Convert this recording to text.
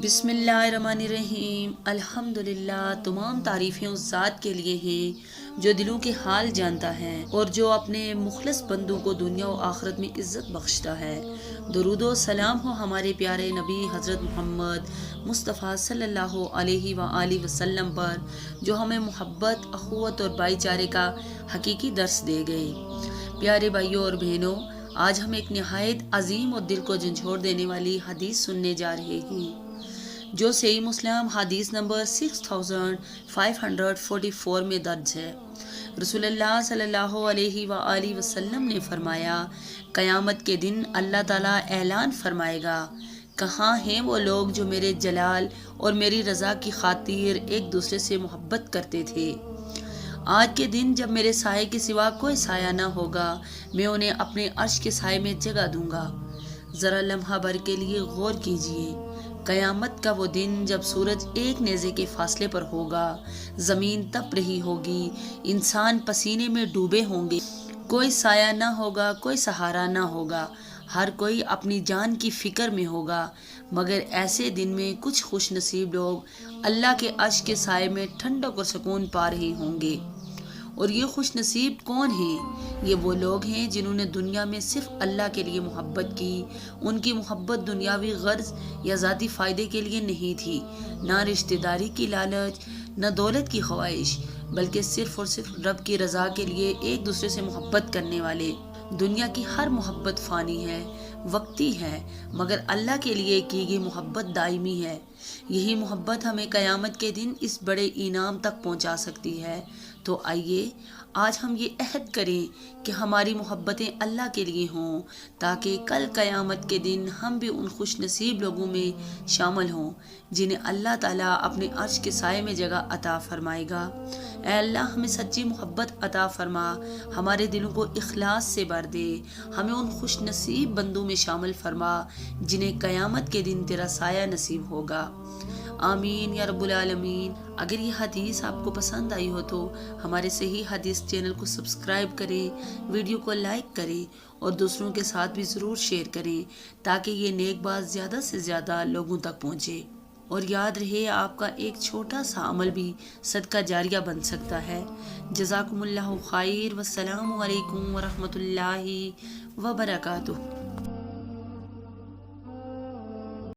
बिस्मिल्लाहिर्रहमानिर्रहीम। अल्हम्दुलिल्लाह, तमाम तारीफ़ें उस ज़ात के लिए हैं जो दिलों के हाल जानता है और जो अपने मुखलस बंदों को दुनिया और आखिरत में इज़्ज़त बख्शता है। दुरूद व सलाम हो हमारे प्यारे नबी हज़रत मोहम्मद मुस्तफ़ा सल्लल्लाहु अलैहि व आलिहि वसल्लम पर, जो हमें मोहब्बत, अख़ुवत और भाईचारे का हकीकी दर्स दे गए। प्यारे भाइयों और बहनों, आज हम एक निहायत अजीम और दिल को झंझोड़ देने वाली हदीस सुनने जा रहे हैं, जो सही मुस्लिम हदीस नंबर 6544 में दर्ज है। रसूलुल्लाह सल्लल्लाहु अलैहि व आलिहि वसल्लम ने फरमाया, क़यामत के दिन अल्लाह ताला ऐलान फरमाएगा, कहाँ हैं वो लोग जो मेरे जलाल और मेरी रज़ा की खातिर एक दूसरे से मोहब्बत करते थे। आज के दिन जब मेरे साये के सिवा कोई साया ना होगा, मैं उन्हें अपने अर्श के साये में जगह दूंगा। ज़रा लम्हा भर के लिए गौर कीजिए, क़यामत का वो दिन जब सूरज एक नेज़े के फासले पर होगा, ज़मीन तप रही होगी, इंसान पसीने में डूबे होंगे, कोई साया ना होगा, कोई सहारा ना होगा, हर कोई अपनी जान की फ़िक्र में होगा। मगर ऐसे दिन में कुछ खुश नसीब लोग अल्लाह के अर्श के साये में ठंडक और सुकून पा रहे होंगे। और ये खुश नसीब कौन हैं? ये वो लोग हैं जिन्होंने दुनिया में सिर्फ अल्लाह के लिए मोहब्बत की। उनकी मोहब्बत दुनियावी गर्ज या ज़ाती फ़ायदे के लिए नहीं थी, ना रिश्तेदारी की लालच, न दौलत की ख्वाहिश, बल्कि सिर्फ और सिर्फ रब की रज़ा के लिए एक दूसरे से मोहब्बत करने वाले। दुनिया की हर मोहब्बत फ़ानी है, वक्ती है, मगर अल्लाह के लिए की गई मोहब्बत दायमी है। यही मोहब्बत हमें क़यामत के दिन इस बड़े इनाम तक पहुंचा सकती है। तो आइए आज हम ये अहद करें कि हमारी मोहब्बतें अल्लाह के लिए हों, ताकि कल क़यामत के दिन हम भी उन खुश नसीब लोगों में शामिल हों जिन्हें अल्लाह ताला अपने अर्श के साये में जगह अता फरमाएगा। ऐ अल्लाह, हमें सच्ची मोहब्बत अता फरमा, हमारे दिलों को इखलास से भर दे, हमें उन खुश नसीब बंदों में शामिल फरमा जिन्हें क़यामत के दिन तेरा साया नसीब होगा। आमीन या रब्बुल आलमीन। अगर ये हदीस आपको पसंद आई हो तो हमारे सही हदीस चैनल को सब्सक्राइब करें, वीडियो को लाइक करें और दूसरों के साथ भी ज़रूर शेयर करें, ताकि ये नेक बात ज़्यादा से ज़्यादा लोगों तक पहुँचे। और याद रहे, आपका एक छोटा सा अमल भी सदका जारिया बन सकता है। जज़ाकुमुल्लाहु खैर। वस्सलामु अलैकुम व रहमतुल्लाहि व बरकातुहू।